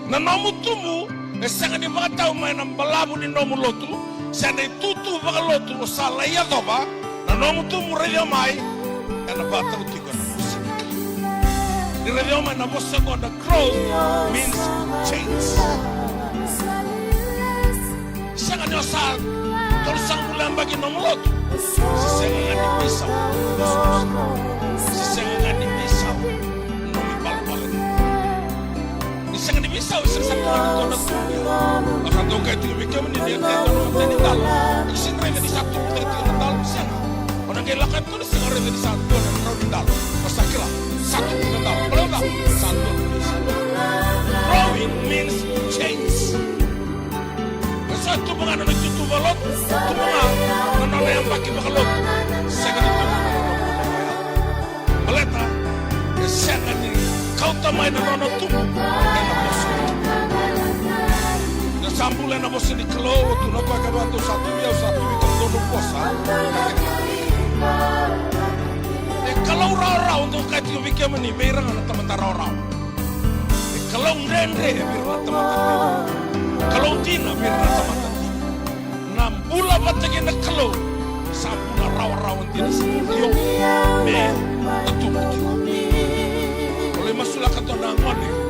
Na nomu tumu, sanga ni mga tao may nang balabo ni nomu lotu, sa na tutu baka lotu o sa laya doba, na nomu tumu relyo may, na bata utigo na musik. Di relyo may na musik on the growth means change. Sanga ni sa tolsang bulan bagi nomu lotu, sanga nga ni bisaw, sanga nga ni bisaw, nomu balbalan. Isang ni bisaw, isang satu ano to na tuya. Akan to kay tuyo bigyan mo ni Diyan no tani dal. Isang rin ni satu tani na dal isang. Ona kay lakat to isang rin ni satu na dal. Masakila satu na dal. Wala satu. Growing means change. Satu mga nagtutu balot, mga nanay ang baki bakalot. Second ito. Baleta, second ni kau tamay na nono tumo. Sambulan na mo sini kalo tu na kwa kabato satu ikon dono posa. Kalau raw untuk kait yung bigyan mo ni Berang na tamata raw. Kalau ndende birna tamata. Kalau tina birna tamata. Nambula batagin na kalau sambula raw din sa iyo. Me tatumo. Oleh masula ka to na ngone.